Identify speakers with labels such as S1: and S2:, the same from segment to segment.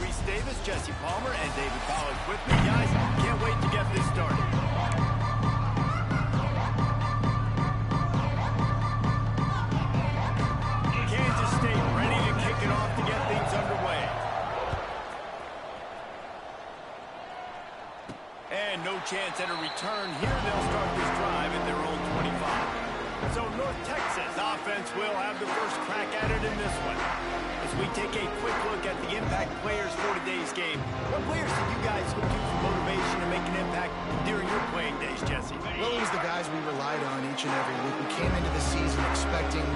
S1: Reese Davis, Jesse Palmer, and David Pollack with me. Guys, can't wait to get this started. Kansas State ready to kick it off to get things underway. And no chance at a return here. They'll start this drive at their own 25. So North Texas offense will have the first crack at it in this one. As we take a quick look at the impact players for today's game, what players did you guys look to for motivation to make an impact during your playing days, Jesse?
S2: Well, it was the guys we relied on each and every week. We came into the season expecting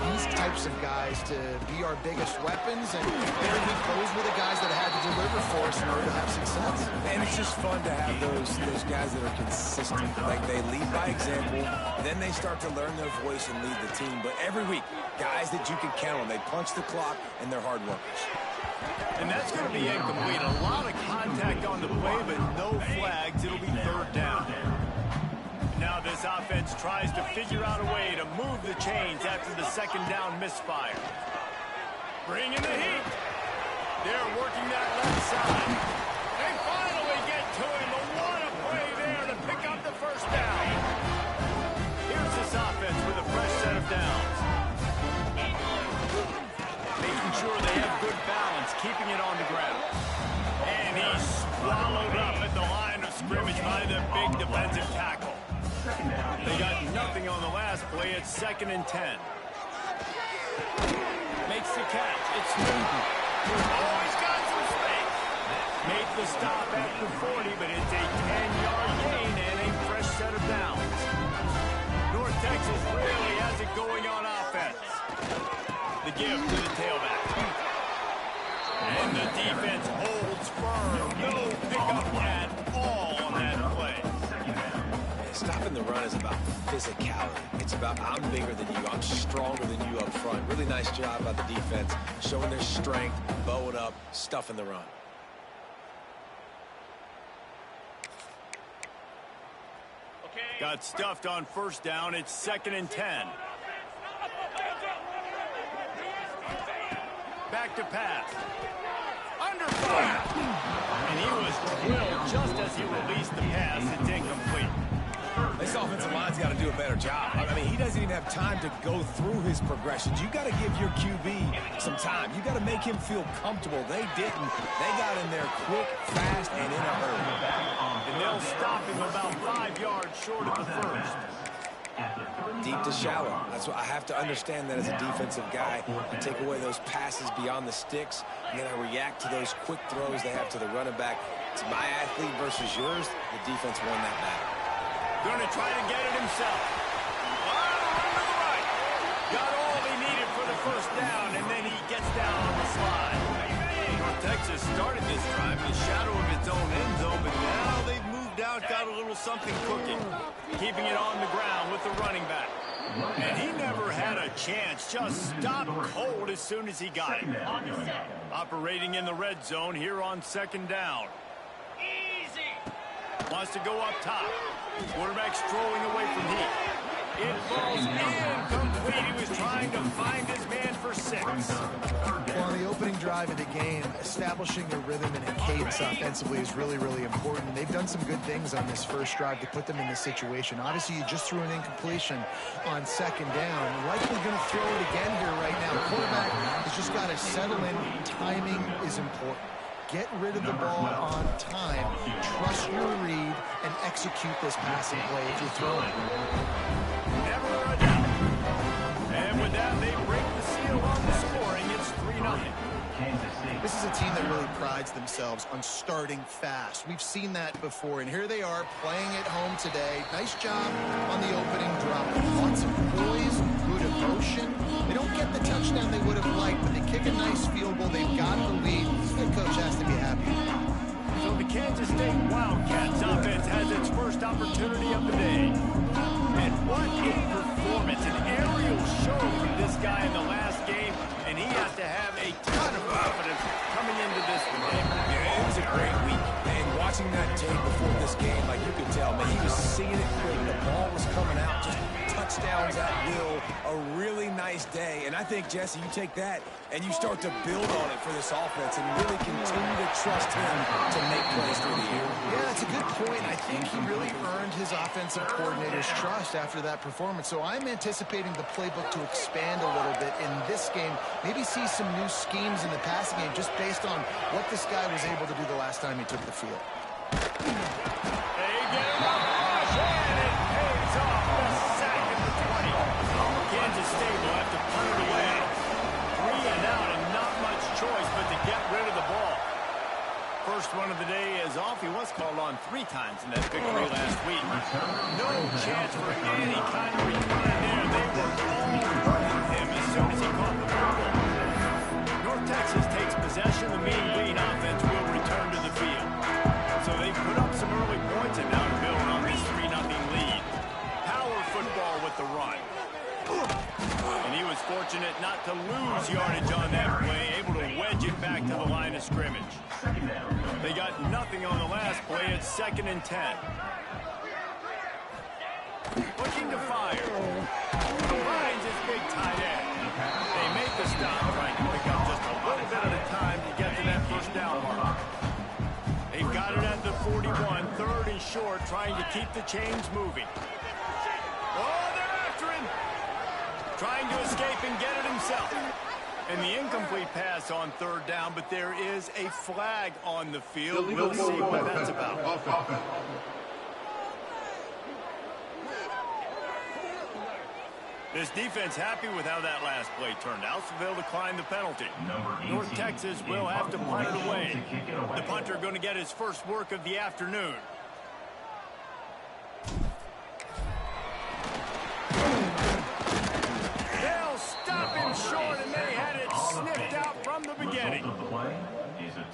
S2: these types of guys to be our biggest weapons, and every week those were the guys that had to deliver for us in order to have success.
S3: And it's just fun to have those guys that are consistent. Like, they lead by example, then they start to learn their voice and lead the team. But every week, guys that you can count on. They punch the clock, and they're hard workers.
S1: And that's going to be incomplete. A lot of contact on the play, but no flags. It'll be third down. Now this offense tries to figure out a way to move the chains after the second down misfire. Bring in the heat. They're working that left side. They finally get to him. But what a play there to pick up the first down. Here's this offense with a fresh set of downs. Making sure they have good balance, keeping it on the ground. And he's swallowed up at the line of scrimmage by the big defensive tackle. They got nothing on the last play. It's 2nd and 10. Makes the catch. It's Newton. Oh, he's got some space. Make the stop after 40, but it's a 10-yard gain and a fresh set of downs. North Texas really has it going on offense. The give to the tailback. And the defense holds firm. No pickup at all on that play.
S3: Stopping the run is about physicality. It's about, I'm bigger than you, I'm stronger than you up front. Really nice job by the defense, showing their strength, bowing up, stuffing the run.
S1: Got stuffed on first down. It's 2nd and 10. Back to pass. Under fire. And he was drilled just as he released the pass. It's incomplete.
S3: This offensive line's got to do a better job. I mean, he doesn't even have time to go through his progressions. You got to give your QB some time. You got to make him feel comfortable. They didn't. They got in there quick, fast, and in a hurry.
S1: And they'll stop him about 5 yards short of the first.
S3: Deep to shallow. That's what I have to understand that as a defensive guy. I take away those passes beyond the sticks, and then I react to those quick throws they have to the running back. It's my athlete versus yours. The defense won that battle.
S1: Going to try to get it himself. Under the right. Got all he needed for the first down, and then he gets down on the slide. North Texas started this drive in the shadow of its own end zone, but now they've moved out, got a little something cooking. Keeping it on the ground with the running back. And he never had a chance. Just stopped cold as soon as he got it. Operating in the red zone here on 2nd down. Wants to go up top. Quarterback strolling away from heat. It falls incomplete. He was trying to find his man for 6.
S2: Well, on the opening drive of the game, establishing a rhythm and a cadence offensively is really, really important. They've done some good things on this first drive to put them in this situation. Obviously, you just threw an incompletion on 2nd down. Likely going to throw it again here right now. The quarterback has just got to settle in. Timing is important. Get rid of the ball on time. Trust your read and execute this passing play if you throw it.
S1: Never a doubt. And with that, they break the seal on the scoring. It's 3-0.
S2: This is a team that really prides themselves on starting fast. We've seen that before, and here they are playing at home today. Nice job on the opening drop. Lots of poise, good emotion. They don't get the touchdown they would have liked, but they kick a nice field goal. They've got the lead. The coach has to be happy.
S1: So the Kansas State Wildcats offense has its first opportunity of the day. And what a performance, an aerial show from this guy in the last game, and he has to have a ton of confidence coming into this game.
S3: Yeah, it was a great week. And watching that tape before this game, like you could tell, man, He was seeing it quick. The ball was coming out, just touchdowns at will. A really nice day. And I think, Jesse, you take that and you start to build on it for this offense and really continue to trust him to make plays through the air.
S2: Yeah, that's a good point. I think he really earned his offensive coordinator's trust after that performance. So I'm anticipating the playbook to expand a little bit in this game. Maybe see some new schemes in the passing game just based on what this guy was able to do the last time he took the field.
S1: They get him up, and it pays off. The sack at the 20. Kansas State will have to punt it away. 3 and out, and not much choice but to get rid of the ball. First run of the day is off. He was called on 3 times in that victory last week. No chance for any kind of return there. They were all over him as soon as he caught the ball. North Texas takes possession. The Mean Green offense will return to the field. So they put up some early points and now to build on this 3-0 lead. Power football with the run. And he was fortunate not to lose yardage on that play, able to wedge it back to the line of scrimmage. They got nothing on the last play. It's 2nd and 10. Looking to fire. Finds his big tight end. They make the stop, trying to pick up just a little bit at a time to get to that first down mark. They've got it at the 41, 3rd and short, trying to keep the chains moving. Oh, they're after him. Trying to escape and get it himself. And the incomplete pass on 3rd down, but there is a flag on the field. We'll see what that's about. This defense happy with how that last play turned out, so they'll decline the penalty. North Texas will have to punt it away. The punter going to get his first work of the afternoon. They'll stop him short, and they had it sniffed out from the beginning.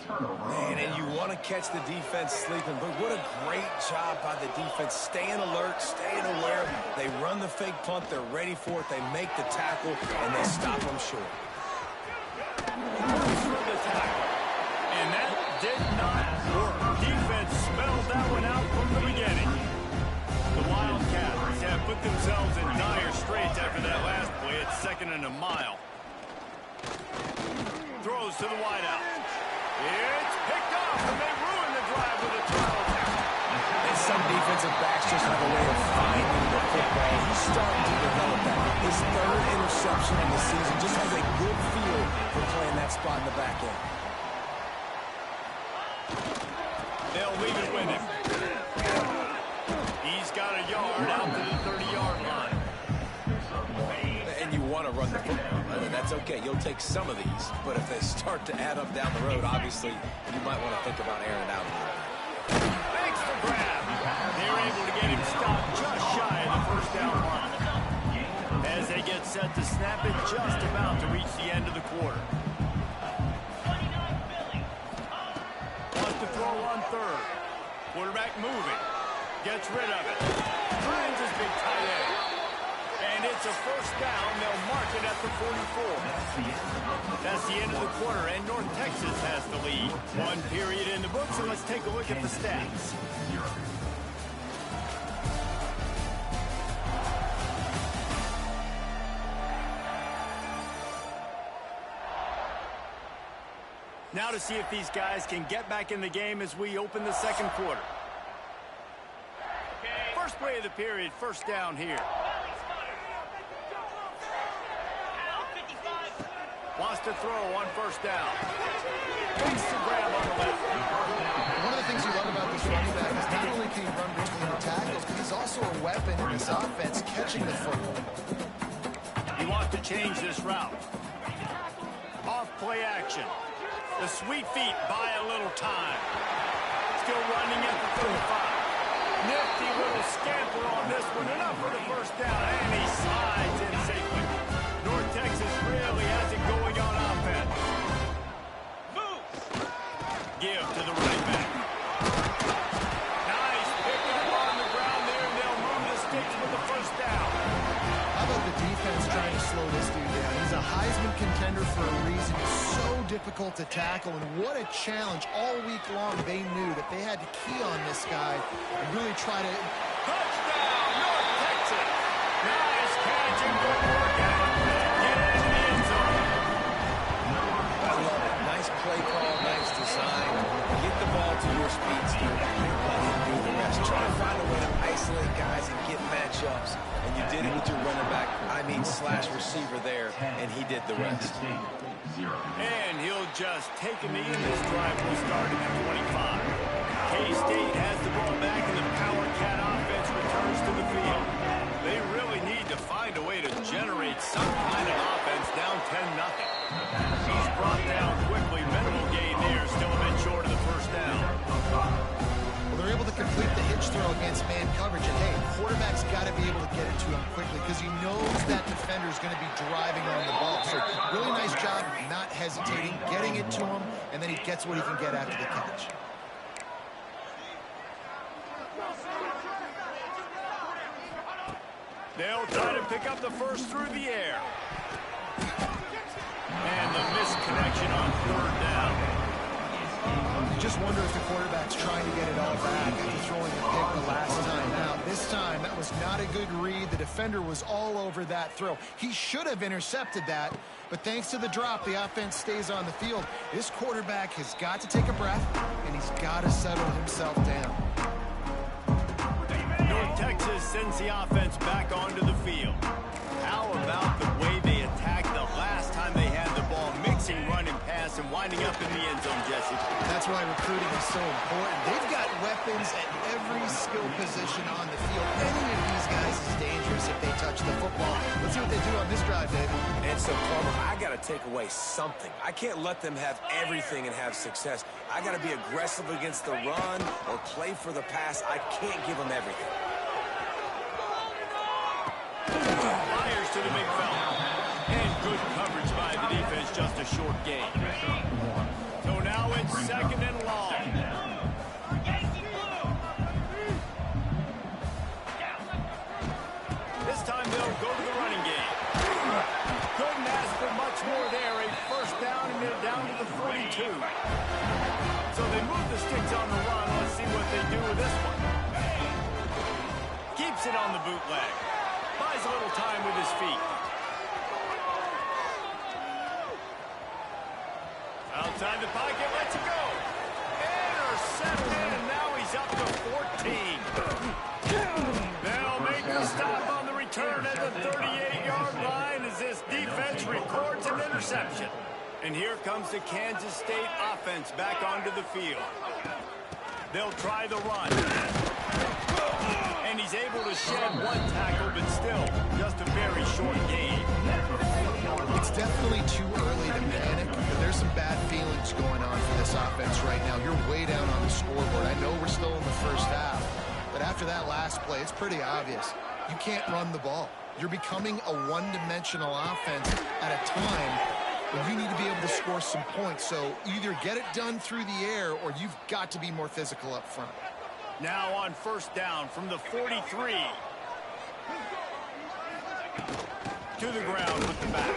S3: Man, and you want to catch the defense sleeping, but what a great job by the defense. Staying alert, staying aware. They run the fake punt. They're ready for it. They make the tackle, and they stop them short.
S1: The tackle. And that did not work. Defense spelled that one out from the beginning. The Wildcats have put themselves in dire straits after that last play. It's 2nd and a mile. Throws to the wideout. It's picked off, and they ruin the drive with a turnover.
S3: And some defensive backs just have a way of finding the football. He's starting to develop that. His 3rd interception in the season just has a good feel for playing that spot in the back end.
S1: They'll leave it with him. He's got a yard out to the 30-yard line.
S3: And you want to run the football. That's okay. You'll take some of these. But if they start to add up down the road, obviously, you might want to think about airing it out a little bit.
S1: Thanks for grab. They're able to get him stopped just shy of the first down mark. As they get set to snap it, just about to reach the end of the quarter. Wants to throw on 3rd. Quarterback moving. Gets rid of it. Finds his big tight end. And it's a first down. They'll mark it at the 44. That's the end of the quarter, and North Texas has the lead. 1 period in the books, and let's take a look at the stats. Now to see if these guys can get back in the game as we open the 2nd quarter. First play of the period, first down here. Wants to throw on first down. Takes the grab on the left.
S2: One of the things you love about this running back is not only can he run between the tackles, but he's also a weapon in this offense, catching the football.
S1: He wants to change this route. Off play action. The sweet feet buy a little time. Still running at the 35. Nifty little scamper on this one. Enough for the first down, and he slides in safely. North Texas really has it going on offense. Give to the running back. Nice pick up on the ground there, and they'll move the sticks with the first down.
S2: How about the defense trying to slow this dude down? He's a Heisman contender for a reason. He's so difficult to tackle, and what a challenge. All week long, they knew that they had to key on this guy and really try to...
S1: Touchdown, North Texas! Nice catch and good work out. Get into the end zone.
S3: I love it. Nice play call, nice design. Get the ball to your speedster and let him do the rest. Try to find a way to isolate guys and get matchups. And you did it with your running back, slash receiver there, and he did the rest.
S1: And he'll just take a knee, and this drive will start at the 25. K-State has the ball back, and the Power Cat offense returns to the field. They really need to find a way to generate some kind of offense down 10-0. He's brought down quickly. Minimal gain there, still a bit short of the first down.
S2: Well, they're able to complete the hitch throw against man coverage, and hey, quarterback's got to be able to get it to him quickly because he knows that defender's going to be driving on the ball. So really nice job not hesitating, getting it to him, and then he gets what he can get after the catch.
S1: They'll try to pick up the first through the air. And the misconnection on third down.
S2: You just wonder if the quarterback's trying to get it all back after throwing the pick the last time out. This time, that was not a good read. The defender was all over that throw. He should have intercepted that, but thanks to the drop, the offense stays on the field. This quarterback has got to take a breath, and he's got to settle himself down.
S1: North Texas sends the offense back onto the field. How about the way they attacked the last time they had the ball, mixing run and pass and winding up in the end zone, Jesse?
S2: That's why recruiting is so important. They've got weapons at every skill position on the field. Any of these guys is dangerous if they touch the football. Let's see what they do on this drive, Dave.
S3: And so, Plummer, I got to take away something. I can't let them have everything and have success. I got to be aggressive against the run or play for the pass. I can't give them everything.
S1: Fires to the big fella. And good coverage by the defense, just a short gain. So now it's second and long. This time they'll go to the running game. Couldn't ask for much more there. A first down, and they're down to the 42. So they move the sticks on the run. Let's see what they do with this one. Keeps it on the bootleg. Buys a little time with his feet. Outside the pocket, lets it go. Intercepted, and now he's up to 14. They'll make the stop on the return at the 38-yard line as this defense records an interception. And here comes the Kansas State offense back onto the field. They'll try the run. And he's able to shed one tackle, but still just a very short gain.
S2: It's definitely too early to panic. There's some bad feelings going on for this offense right now. You're way down on the scoreboard. I know we're still in the first half, but after that last play, it's pretty obvious. You can't run the ball. You're becoming a one-dimensional offense at a time when you need to be able to score some points. So either get it done through the air or you've got to be more physical up front.
S1: Now on first down from the 43. To the ground with the back.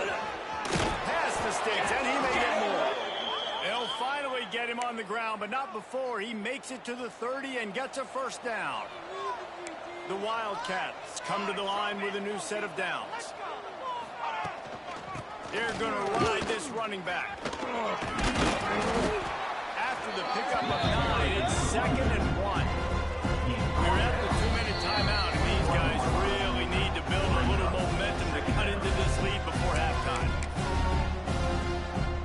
S1: Past the sticks, and he may get more. They'll finally get him on the ground, but not before he makes it to the 30 and gets a first down. The Wildcats come to the line with a new set of downs. They're going to ride this running back. After the pickup of 9, it's 2nd and 1. We're at the 2-minute timeout, and these guys really need to build a little momentum to cut into this lead before halftime.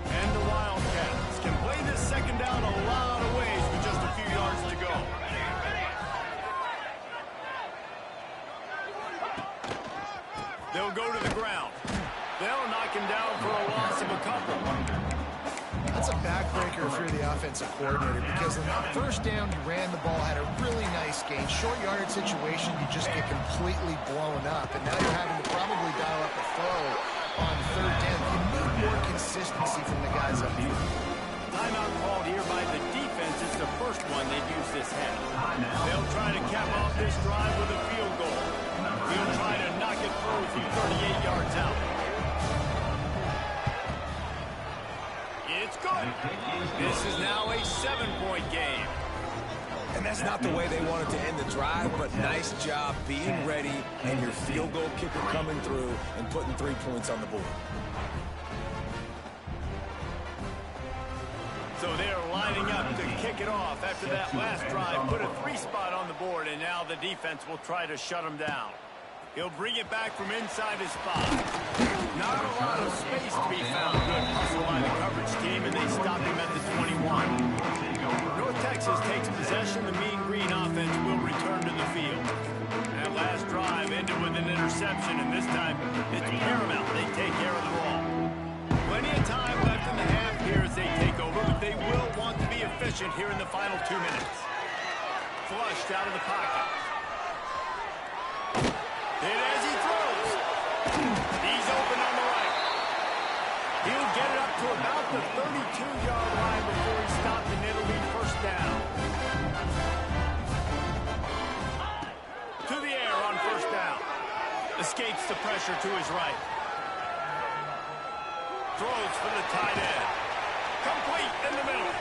S1: And the Wildcats can play this second down a lot of ways with just a few yards to go. They'll go to the ground. They'll knock him down for a loss of a couple.
S2: That's a backbreaker if you're the offensive coordinator, because on that first down, you ran the ball, had a really nice gain. Short yardage situation, you just get completely blown up, and now you're having to probably dial up a throw on third down. You need more consistency from the guys up here.
S1: Timeout called here by the defense. It's the first one they've used this half. They'll try to cap off this drive with a field goal. We'll try to knock it through from 38 yards out. This is now a 7-point game.
S3: And that's not the way they wanted to end the drive, but nice job being ready and your field goal kicker coming through and putting 3 points on the board.
S1: So they're lining up to kick it off after that last drive. Put a 3-spot on the board, and now the defense will try to shut them down. He'll bring it back from inside his spot. Not a lot of space to be found. Good hustle by the coverage team, and they stop him at the 21. North Texas takes possession. The Mean Green offense will return to the field. That last drive ended with an interception, and this time it's paramount they take care of the ball. Plenty of time left in the half here as they take over, but they will want to be efficient here in the final 2 minutes. Flushed out of the pocket. And as he throws, he's open on the right. He'll get it up to about the 32-yard line before he stopped, and it'll be first down. To the air on first down. Escapes the pressure to his right. Throws for the tight end. Complete in the middle.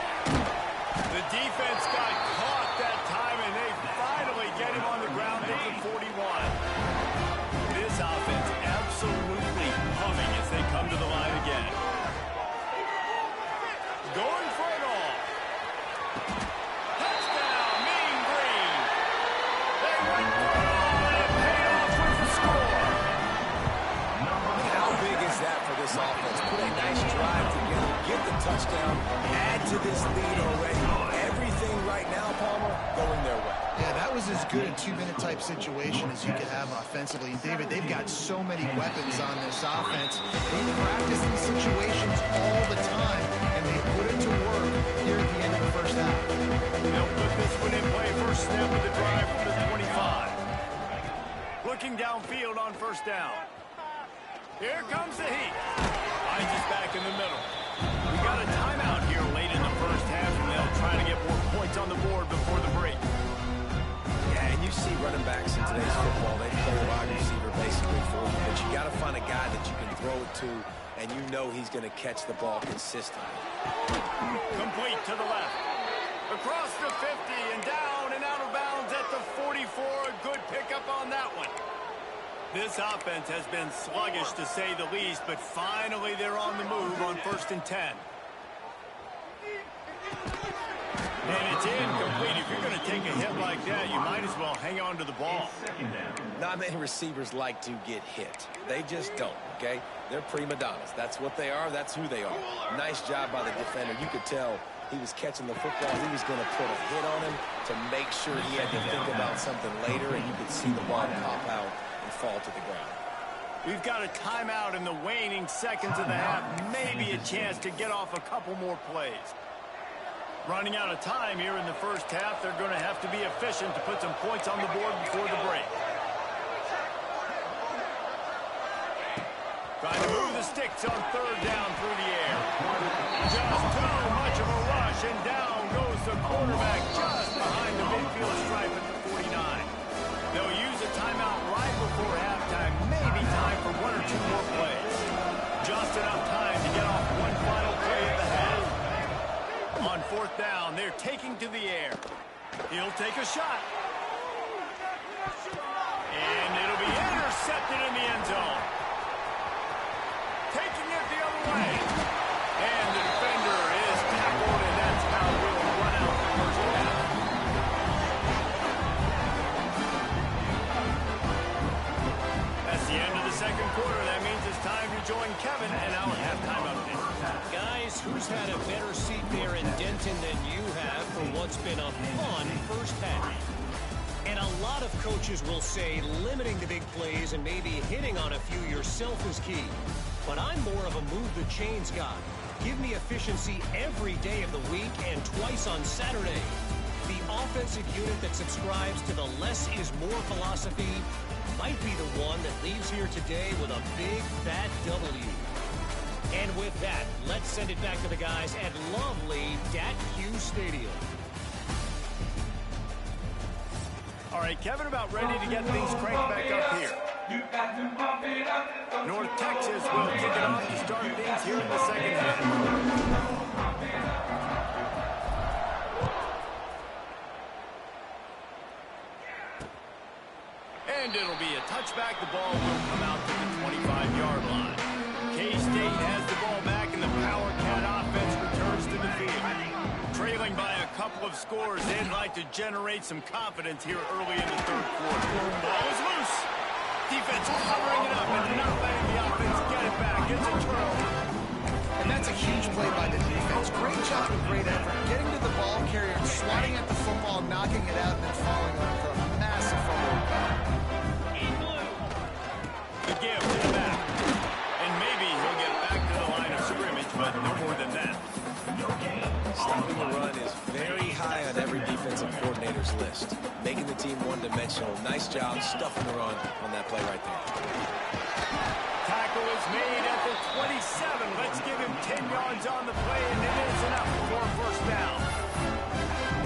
S1: The defense got caught that time, and they finally get him on the ground at the 41. This offense absolutely humming as they come to the line again. Going for it all. Touchdown, Mean Green. They went for it all, and it paid off with the score.
S3: How big is that for this offense? Put a nice drive together, get the touchdown, add to this lead already. Everything right now, Palmer, going their way.
S2: Yeah, that was as good a 2-minute type situation as you could have offensively. And David, they've got so many weapons on this offense. They practice these situations all the time, and they put it to work here at the end of the first half.
S1: They'll put this one in play. First snap of the drive from the 25. Looking downfield on first down. Here comes the heat. Finds us back in the middle. We got a timeout here late in the first half, and they'll try to get more points on the board before the break.
S3: Yeah, and you see running backs in today's football, they play a wide receiver basically for you, but you got to find a guy that you can throw it to, and you know he's going to catch the ball consistently.
S1: Complete to the left. Across the 50 and down and out of bounds at the 44. A good pickup on that one. This offense has been sluggish to say the least, but finally they're on the move on 1st and 10. And it's incomplete. If you're going to take a hit like that, you might as well hang on to the ball.
S3: Not many receivers like to get hit. They just don't, okay? They're prima donnas. That's what they are. That's who they are. Nice job by the defender. You could tell he was catching the football. He was going to put a hit on him to make sure he had to think about something later, and you could see the ball pop out and fall to the ground.
S1: We've got a timeout in the waning seconds of the half. Maybe a chance to get off a couple more plays. Running out of time here in the first half. They're going to have to be efficient to put some points on the board before the break. Trying to move the sticks on 3rd down through the air. Just too much of a rush, and down goes the quarterback just behind the midfield stripe at the 49. They'll use a timeout right before halftime. Maybe time for 1 or 2 more plays. Just enough time to get off one final play of the half. On 4th down, they're taking to the air. He'll take a shot. And it'll be intercepted in the end zone. Taking it the other way. And the defender is tackled, and that's how we'll run out the first half. That's the end of the second quarter. That means it's time to join Kevin and our halftime update.
S4: Guys, who's had a better seat there in Denton than you have for what's been a fun first half? And a lot of coaches will say limiting the big plays and maybe hitting on a few yourself is key. But I'm more of a move the chains guy. Give me efficiency every day of the week and twice on Saturday. The offensive unit that subscribes to the less is more philosophy might be the one that leaves here today with a big fat W. And with that, let's send it back to the guys at lovely DATQ Stadium.
S1: All right, Kevin, about ready to get things cranked back up here. North Texas will kick it off to start things here in the second half. it'll be a touchback. The ball will come out to the 25-yard line. K-State has the ball back, and the Power Cat offense returns to the field. Trailing by a couple of scores, they'd like to generate some confidence here early in the third quarter. Ball is loose. Defense covering it up and not letting the offense get it back. It's a turnover.
S2: And that's a huge play by the defense. Great job and great effort. Getting to the ball carrier, swatting at the football, knocking it out, and then falling on for a massive fumble.
S1: The give to the back. And maybe he'll get back to the line of scrimmage, but no more than that.
S3: Stopping the run is very high on every defensive coordinator's list. Making the team one-dimensional. Nice job stuffing the run on that play right there.
S1: Tackle is made at the 27. Let's give him 10 yards on the play, and it is enough for a first down.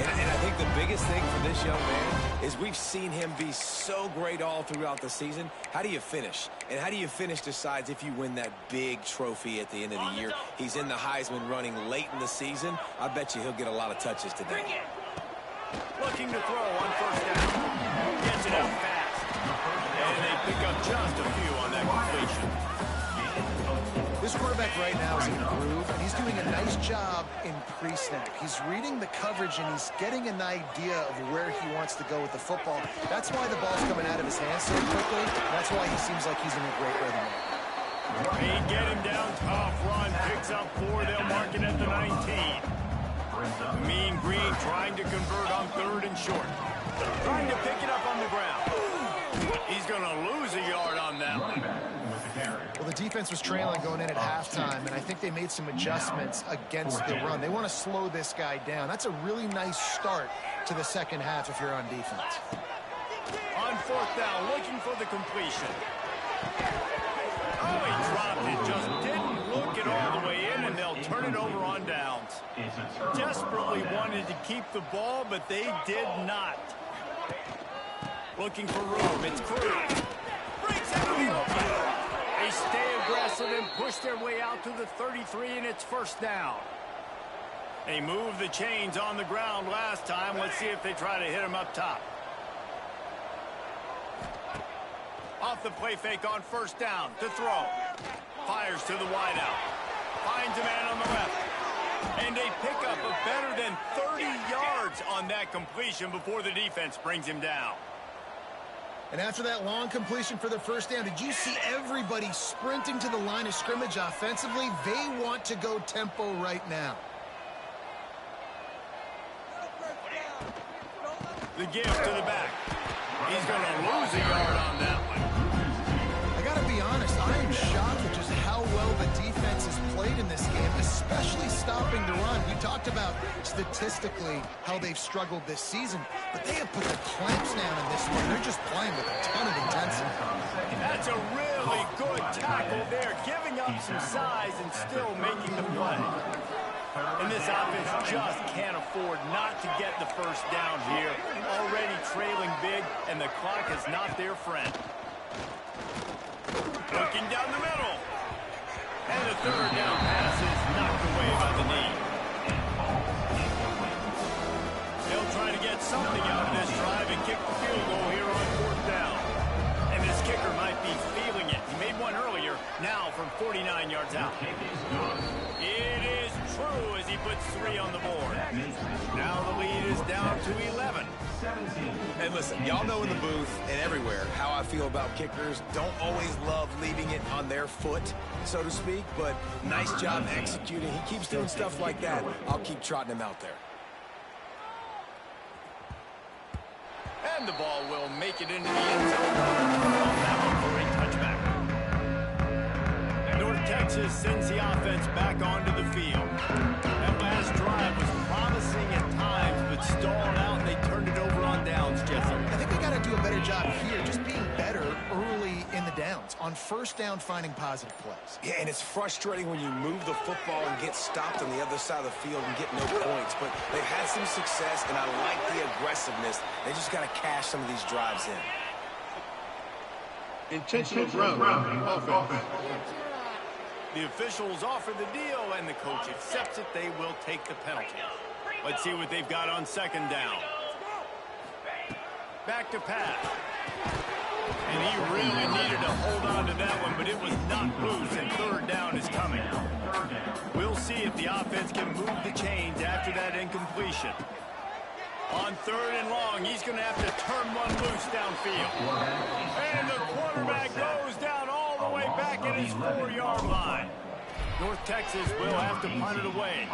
S3: And I think the biggest thing for this young man is we've seen him be so great all throughout the season. How do you finish? And how do you finish decides if you win that big trophy at the end of the year. He's in the Heisman running late in the season. I bet you he'll get a lot of touches today.
S1: Looking to throw on first down. Gets it out fast. And they pick up just a few on that completion.
S2: This quarterback right now is in a groove, and he's doing a nice job in pre-snap. He's reading the coverage, and he's getting an idea of where he wants to go with the football. That's why the ball's coming out of his hands so quickly. That's why he seems like he's in a great rhythm.
S1: They get him down, tough run, picks up 4. They'll mark it at the 19. Mean Green trying to convert on 3rd and short. Trying to pick it up on the ground. He's going to lose a yard on that one.
S2: Well, the defense was trailing going in at halftime, and I think they made some adjustments against the run. They want to slow this guy down. That's a really nice start to the second half if you're on defense.
S1: On 4th down, looking for the completion. Oh, he dropped it. Just didn't look it all the way in, and they'll turn it over on downs. Desperately wanted to keep the ball, but they did not. Looking for room. It's Cruz. Breaks into the open. They stay aggressive and push their way out to the 33, and it's first down. They moved the chains on the ground last time. Let's see if they try to hit him up top. Off the play fake on first down to throw. Fires to the wideout. Finds a man on the left. And they pick up a better than 30 yards on that completion before the defense brings him down.
S2: And after that long completion for the first down, did you see everybody sprinting to the line of scrimmage offensively? They want to go tempo right now.
S1: The give to the back. He's going to lose a yard on that one.
S2: I got to be honest, I am shocked at just how well the defense has played in this game, especially stopping the run. You talked about statistically how they've struggled this season, but they have put the clamps down in this one. They're just playing with a ton of intensity.
S1: That's a really good tackle there, giving up some size and still making the play. And this offense just can't afford not to get the first down here. Already trailing big, and the clock is not their friend. Looking down the middle. And the 3rd down pass is knocked away by the knee. They'll try to get something out of this drive and kick the field goal here on 4th down. And this kicker might be feeling it. He made one earlier, now from 49 yards out. It is true as he puts 3 on the board. Now the lead is down to 11.
S3: And listen, y'all know in the booth and everywhere how I feel about kickers. Don't always love leaving it on their foot, so to speak, but nice job executing. He keeps doing stuff like that. I'll keep trotting him out there.
S1: And the ball will make it into the end zone. On that one for a touchback. North Texas sends the offense back onto the field. That last drive was promising at times, but stalled out, and they turned it over on downs, Jesse.
S2: I think they got to do a better job here, just being better early in the downs. On first down, finding positive plays.
S3: Yeah, and it's frustrating when you move the football and get stopped on the other side of the field and get no points. But they've had some success, and I like the aggressiveness. They just got to cash some of these drives in.
S5: Intentional grounding offense.
S1: The officials offer the deal, and the coach accepts it. They will take the penalty. Let's see what they've got on 2nd down. Back to pass. And he really needed to hold on to that one, but it was not loose, and third down is coming. We'll see if the offense can move the chains after that incompletion. On third and long, he's going to have to turn one loose downfield. And the quarterback goes down all the way back at his 4-yard line. North Texas will have to punt it away.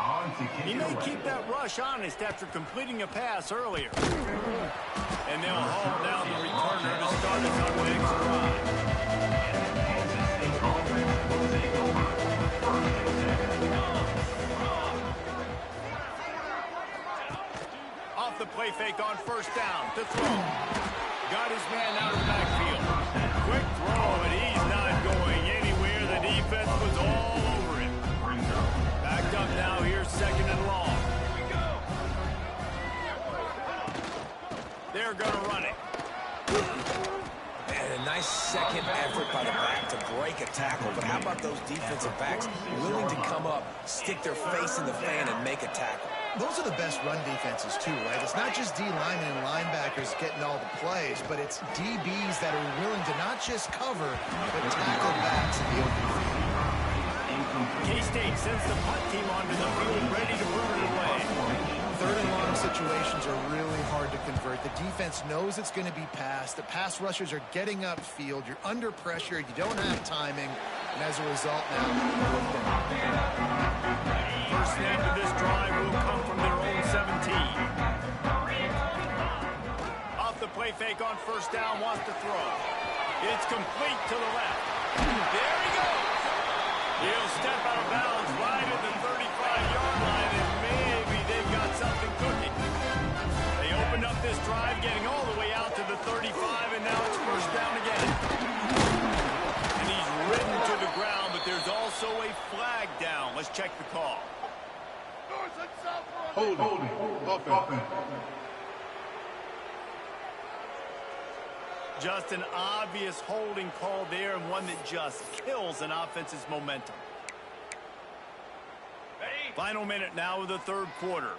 S1: He may keep that rush honest after completing a pass earlier. And they'll haul down the returner to start us on the next drive. Off the play fake on first down to throw. Got his man out of the backfield. Quick throw, and he's not going anywhere. The defense was all over him. Backed up now here, second and long. They're going to run it.
S3: And a nice second effort by the back to break a tackle. But how about those defensive backs willing to come up, stick their face in the fan, and make a tackle?
S2: Those are the best run defenses, too, right? It's not just D linemen and linebackers getting all the plays, but it's DBs that are willing to not just cover, but tackle backs in the open field.
S1: K-State sends the punt team onto the field, ready to put it away.
S2: Third and long situations are really hard to convert. The defense knows it's going to be passed. The pass rushers are getting upfield. You're under pressure. You don't have timing. And as a result, now,
S1: first snap of this drive will come from their own 17. Off the play fake on first down, wants to throw. It's complete to the left. There he goes. He'll step out of bounds right at the 35-yard line, and maybe they've got something cooking. They opened up this drive, getting all the way out to the 35, and now it's first down again. And he's ridden to the ground, but there's also a flag down. Let's check the call.
S5: Holding. Offense.
S1: Just an obvious holding call there, and one that just kills an offense's momentum. Final minute now of the third quarter.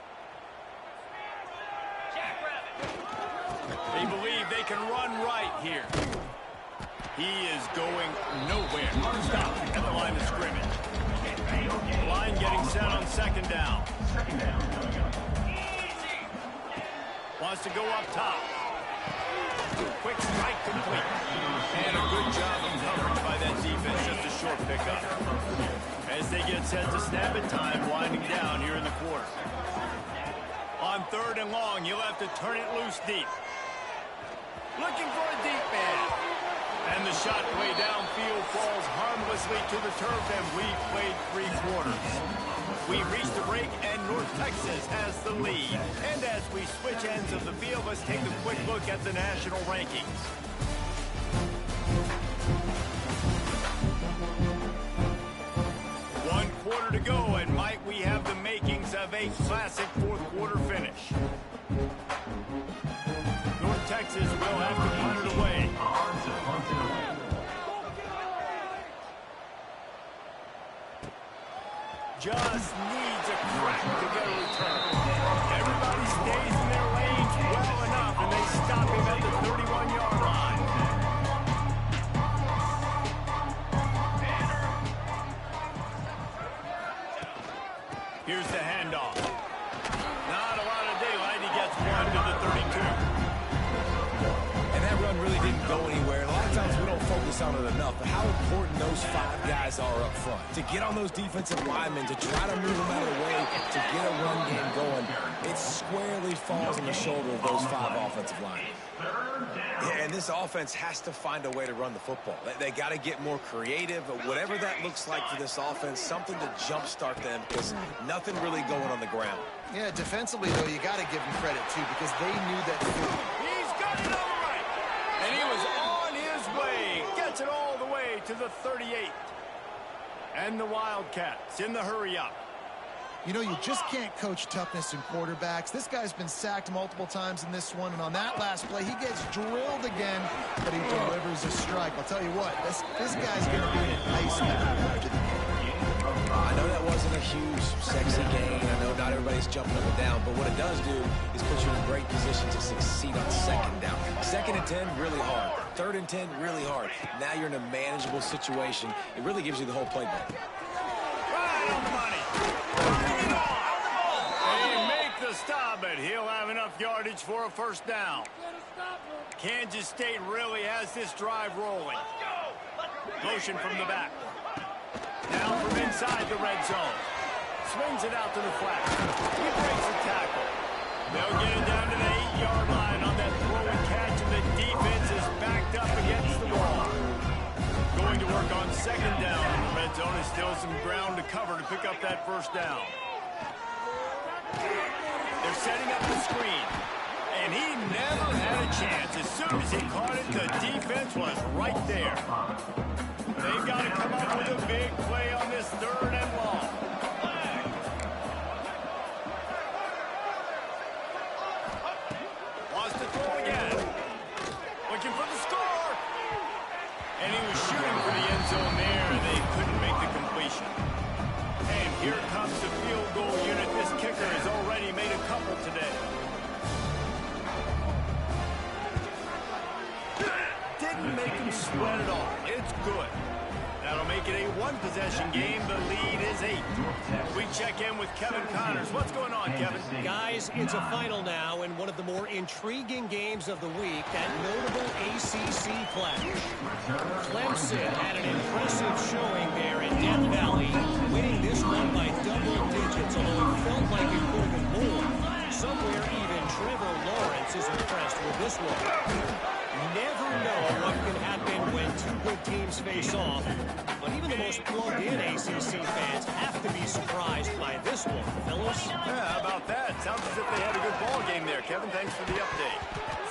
S1: They believe they can run right here. He is going nowhere. Stop at the line of scrimmage. Line getting set on second down. Wants to go up top. Quick strike complete. And a good job of coverage by that defense. Just a short pickup. As they get set to snap it, time winding down here in the quarter. On third and long, you'll have to turn it loose deep. Looking for a deep man. And the shot way downfield falls harmlessly to the turf, and we've played 3 quarters. We reach the break, and North Texas has the lead. And as we switch ends of the field, let's take a quick look at the national rankings. One quarter to go, and might we have the makings of a classic fourth quarter finish. North Texas will have to punt it away. Just needs a crack to get a return. Everybody stays in their lanes well enough, and they stop him at the 31-yard line. Here's the handoff. Not a lot of daylight. He gets one to the 32.
S3: And that run really didn't go anywhere. A lot of times we don't focus on it enough, but how important those 5 guys are up front. To get on those defensive linemen, to try to move them out of the way, to get a run game going, it squarely falls on the shoulder of those 5 offensive linemen. Yeah, and this offense has to find a way to run the football. They got to get more creative, but whatever that looks like for this offense, something to jumpstart them, because nothing really going on the ground.
S2: Yeah, defensively, though, you got to give them credit, too, because they knew that.
S1: He's got it all right. And he was on his way. Gets it all the way to the 38. And the Wildcats in the hurry-up.
S2: You know, you just can't coach toughness in quarterbacks. This guy's been sacked multiple times in this one, and on that last play, he gets drilled again, but he delivers a strike. I'll tell you what, this guy's going to be an iceman after the game.
S3: I know that wasn't a huge, sexy gain. I know not everybody's jumping up and down, but what it does do is put you in a great position to succeed on second down. Second and 10, really hard. 3rd and 10 really hard. Now you're in a manageable situation. It really gives you the whole playbook.
S1: Right on the money. Moving on. They make the stop, but he'll have enough yardage for a first down. Kansas State really has this drive rolling. Motion from the back. Now from inside the red zone. Swings it out to the flat. He breaks the tackle. They'll get it down to the 8-yard line on that throw and catch, and the defense is backed up against the wall. Going to work on 2nd down. The red zone is still some ground to cover to pick up that first down. They're setting up the screen. And he never had a chance. As soon as he caught it, the defense was right there. They've got to come up with a big play on this 3rd and long. Wants to throw again. Looking for the score. And he was shooting for the end zone there, and they couldn't make the completion. And here comes the field goal unit. This kicker has already made a couple today. Didn't make him sweat at all. It's good. That'll make it a 1-possession game. The lead is 8. We check in with Kevin Connors. What's going on, Kevin?
S4: Guys, it's a final now in one of the more intriguing games of the week, that notable ACC clash. Clemson had an impressive showing there in Death Valley, winning this one by double digits, although it felt like it could have been more. Somewhere even Trevor Lawrence is impressed with this one. Never know what can happen when 2 good teams face off, but even the most plugged-in ACC fans have to be surprised by this one, fellas.
S1: Yeah, how about that? Sounds as if they had a good ball game there, Kevin. Thanks for the update.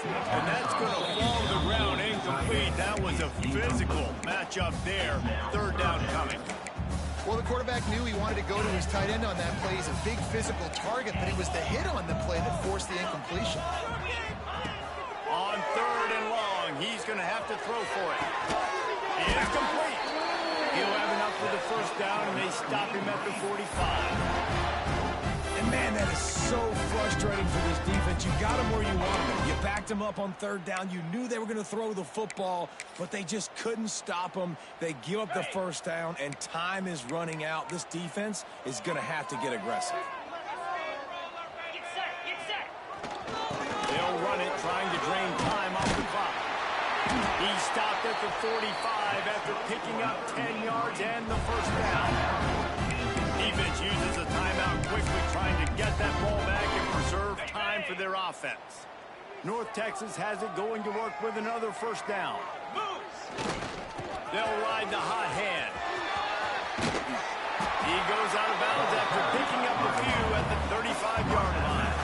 S1: And that's going to fall to the ground incomplete. That was a physical matchup there. 3rd down coming.
S2: Well, the quarterback knew he wanted to go to his tight end on that play. He's a big physical target, but it was the hit on the play that forced the incompletion.
S1: On 3rd and long, he's going to have to throw for it. He is complete. He'll have enough for the first down, and they stop him at the 45.
S3: And, man, that is so frustrating for this defense. You got him where you wanted him. You backed him up on 3rd down. You knew they were going to throw the football, but they just couldn't stop him. They give up the first down, and time is running out. This defense is going to have to get aggressive.
S1: They'll run it, trying to drain time off the clock. He stopped at the 45 after picking up 10 yards and the first down. Defense uses a timeout quickly, trying to get that ball back and preserve time for their offense. North Texas has it, going to work with another first down. They'll ride the hot hand. He goes out of bounds after picking up a few at the 35-yard line.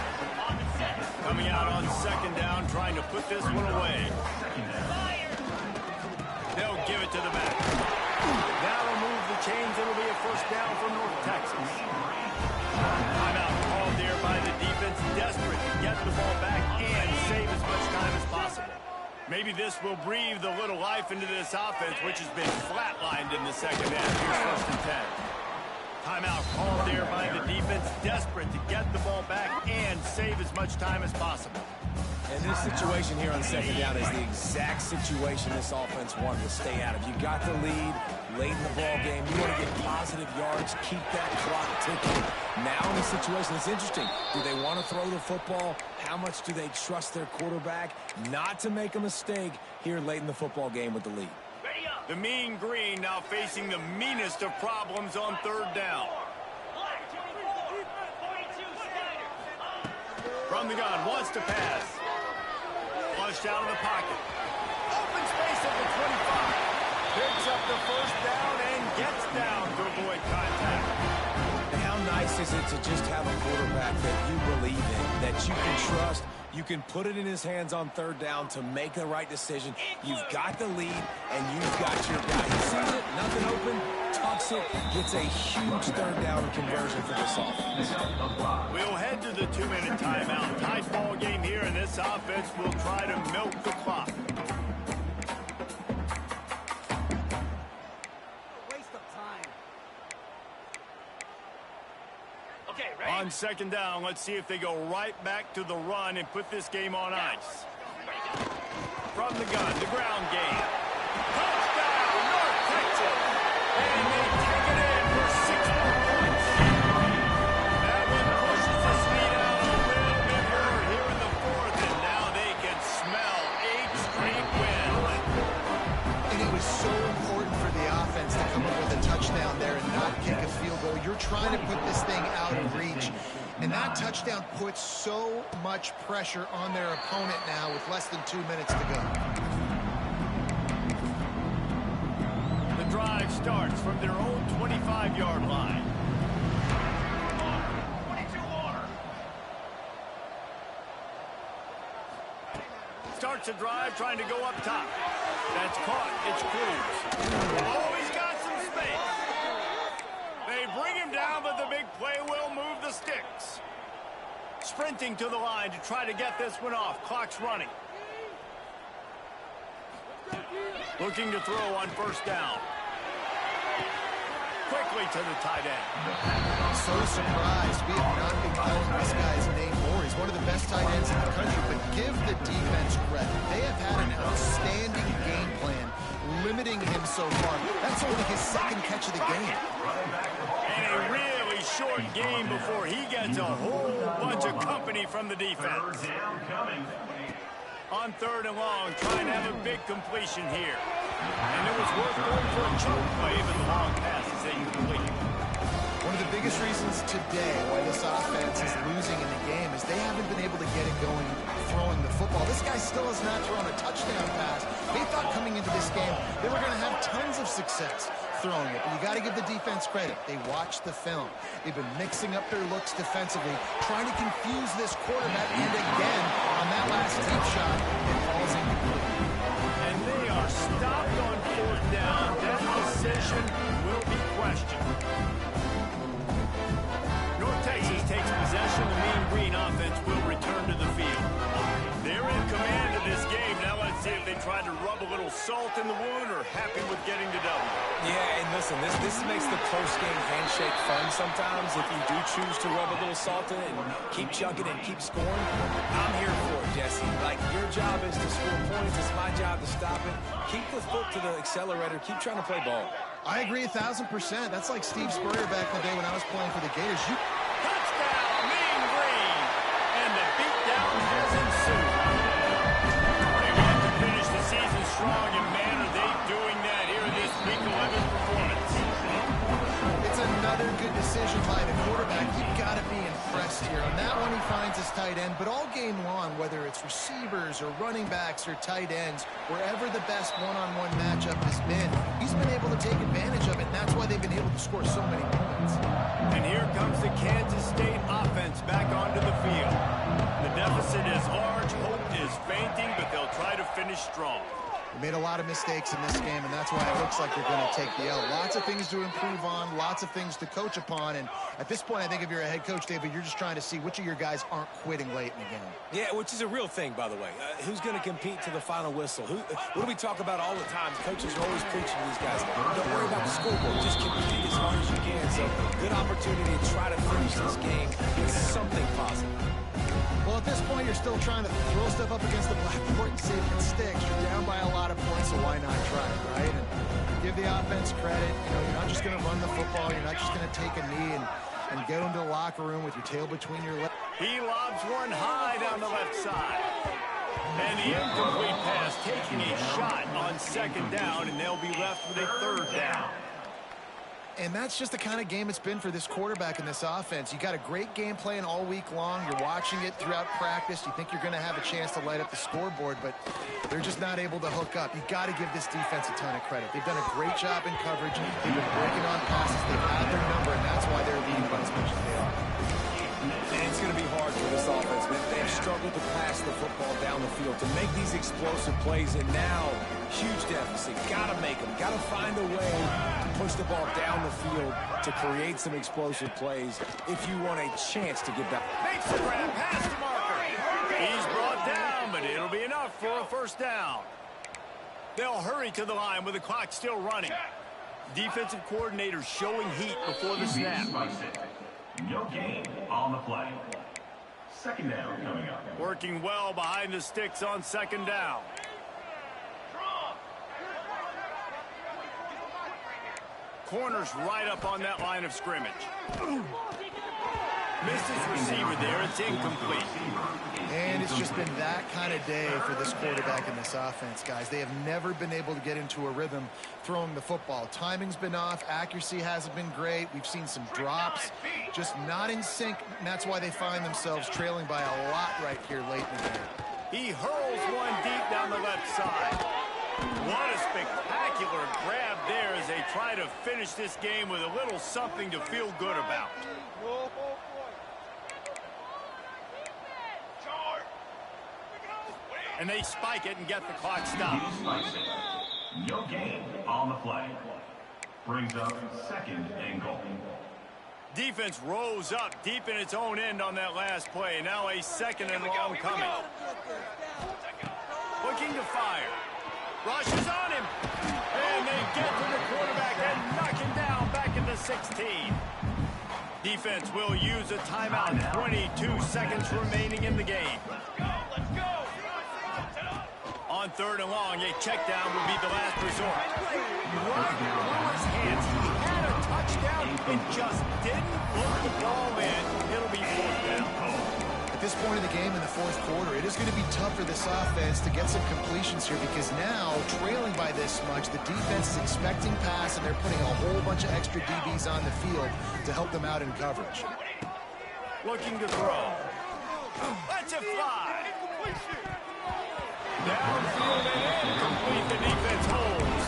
S1: Coming out on 2nd down, trying to put this one away. They'll give it to the back. That'll move the chains. It'll be a first down for North Texas. Timeout called there by the defense, desperate to get the ball back and save as much time as possible. Maybe this will breathe a little life into this offense, which has been flatlined in the second half. Here's 1st and 10. Timeout called there by the defense, desperate to get the ball back and save as much time as possible.
S3: And this situation here on 2nd down is the exact situation this offense wanted to stay out of. You got the lead late in the ball game. You want to get positive yards, keep that clock ticking. Now in the situation, it's interesting. Do they want to throw the football? How much do they trust their quarterback not to make a mistake here late in the football game with the lead?
S1: The mean green now facing the meanest of problems on 3rd down. From the gun, wants to pass. Flushed out of the pocket. Open space at the 25. Picks up the first down and gets down to avoid contact.
S3: And how nice is it to just have a quarterback that you believe in, that you can trust? You can put it in his hands on 3rd down to make the right decision. You've got the lead, and you've got your guy. He sees it, nothing open, tucks it, gets a huge 3rd down conversion for this offense.
S1: We'll head to the 2-minute timeout. Tight ball game here, and this offense will try to milk the clock. On 2nd down, let's see if they go right back to the run and put this game on ice. from the gun, the ground game. Touchdown, North Texas. And they take it in for 6 more points. That one pushes the speed out a little bit more here in the fourth, and now they can smell 8 straight wins.
S2: And it was so important for the offense to come up with a touchdown there and not kick a field goal. You're trying to put this thing out of reach. And that touchdown puts so much pressure on their opponent now with less than 2 minutes to go.
S1: The drive starts from their own 25-yard line. Starts a drive trying to go up top. That's caught. It's Cruz. Oh, he's got some space. They bring him down, but the big play will move the sticks. Sprinting to the line to try to get this one off. Clock's running. Looking to throw on first down. Quickly to the tight end.
S2: So surprised we have not been calling this guy's name more. He's one of the best tight ends in the country, but give the defense credit. They have had an outstanding game plan, limiting him so far. That's only his second catch of the game.
S1: And a really short game before he gets a whole bunch of company from the defense. On third and long, trying to have a big completion here. And it was worth going for a choke play, but the long pass is incomplete.
S2: One of the biggest reasons today why this offense is losing in the game is they haven't been able to get it going throwing the football. This guy still has not thrown a touchdown pass. They thought coming into this game they were going to have tons of success throwing it. But you got to give the defense credit. They watched the film. They've been mixing up their looks defensively, trying to confuse this quarterback. And again, on that last deep shot, it falls incomplete.
S1: And they are stopped on fourth down. That decision will be questioned. North Texas takes possession. The Mean Green offense will return to the field. They're in command of this game. Now let's see if they try to rub a little salt in the wound or happy with getting the double.
S3: Yeah, and listen, this makes the post-game handshake fun sometimes. If you do choose to rub a little salt in it and keep chugging and keep scoring, I'm here for it, Jesse. Like, your job is to score points. It's my job to stop it. Keep the foot to the accelerator. Keep trying to play ball.
S2: I agree 1,000%. That's like Steve Spurrier back in the day when I was playing for the Gators.
S1: Touchdown, Mean Green! And the beatdown has ensued. They want to finish the season strong, and man, are they doing that here in this Week 11 performance.
S2: It's another good decision by the quarterback. You've got to be impressed here. On that one, he finds his tight end, but all game long, whether it's receivers or running backs or tight ends, wherever the best one-on-one matchup has been, he's been able to take advantage of it, and that's why they've been able to score so many points.
S1: And here comes the Kansas State offense back onto the field. The deficit is large, hope is fainting, but they'll try to finish strong.
S2: They made a lot of mistakes in this game, and that's why it looks like they're going to take the L. Lots of things to improve on, lots of things to coach upon, and at this point, I think if you're a head coach, David, you're just trying to see which of your guys aren't quitting late in the game.
S3: Yeah, which is a real thing, by the way. Who's going to compete to the final whistle? What do we talk about all the time? Coaches are always preaching to these guys. Don't worry about the scoreboard. Just compete as hard as you can. So, good opportunity to try to finish this game with something positive.
S2: Well, at this point, you're still trying to throw stuff up against the blackboard and see if it sticks. You're down by a lot of points, so why not try it, right? And give the offense credit. You know, you're not just going to run the football. You're not just going to take a knee and go into the locker room with your tail between your legs.
S1: He lobs one high down the left side. And the incomplete pass taking a shot on second down, and they'll be left with a third down.
S2: And that's just the kind of game it's been for this quarterback in this offense. You got a great game plan all week long. You're watching it throughout practice. You think you're going to have a chance to light up the scoreboard, but they're just not able to hook up. You got to give this defense a ton of credit. They've done a great job in coverage. They've been breaking on passes. They've had their number, and that's why they're leading by as much as they are.
S3: And it's going to be hard for this offense, man. They've struggled to pass the football down the field, to make these explosive plays, and now, huge deficit. Got to make them. Got to find a way to push the ball down the field to create some explosive plays if you want a chance to get back.
S1: Makes the grab, pass to Marker. He's brought down, but it'll be enough for a first down. They'll hurry to the line with the clock still running. Defensive coordinator showing heat before the snap.
S6: No gain on the play. Second down coming up.
S1: Working well behind the sticks on second down. corner's right up on that line of scrimmage. Missed his receiver there. It's incomplete.
S2: And it's just been that kind of day for this quarterback and this offense, guys. They have never been able to get into a rhythm throwing the football. Timing's been off. Accuracy hasn't been great. We've seen some drops. Just not in sync, and that's why they find themselves trailing by a lot right here late in the game.
S1: He hurls one deep down the left side. What a spectacular grab there as they try to finish this game with a little something to feel good about. And they spike it and get the clock stopped.
S6: No gain on the play. Brings up second and goal.
S1: Defense rose up deep in its own end on that last play. Now a second and long coming. Looking to fire. Rushes on him. And they get to the quarterback and knock him down back at the 16. Defense will use a timeout. 22 seconds remaining in the game. On third and long, a check down will be the last resort. Right through his hands. He had a touchdown and just didn't put the ball in. It'll be fourth down.
S2: At this point in the game in the fourth quarter, it is going to be tough for this offense to get some completions here because now, trailing by this much, the defense is expecting pass and they're putting a whole bunch of extra DBs on the field to help them out in coverage.
S1: Looking to throw. Let's it fly. Downfield and incomplete. The defense holds.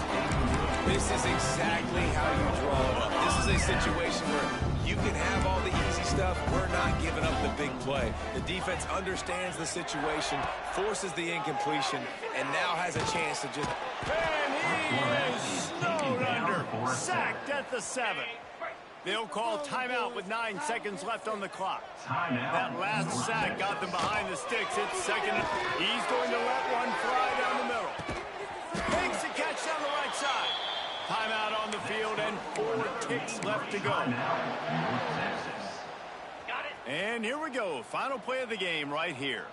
S3: This is exactly how you draw it up. This is a situation where you can have all the easy stuff. We're not giving up the big play. The defense understands the situation, forces the incompletion, and now has a chance to just...
S1: And he is snowed under. Sacked at the 7. They'll call timeout with 9 seconds left on the clock. That last sack got them behind the sticks. It's second. He's going to let one fly down the middle. Makes the catch down the right side. Timeout on the field and 4 ticks left to go. And here we go. Final play of the game right here.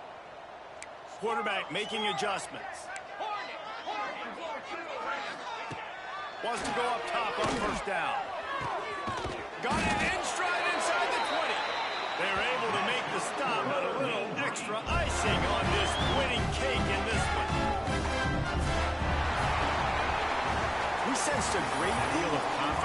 S1: Quarterback making adjustments. Wants to go up top on first down. Got it in stride inside the 20. They're able to make the stop, but a little extra icing on this winning cake in this one. We sensed a great deal of confidence.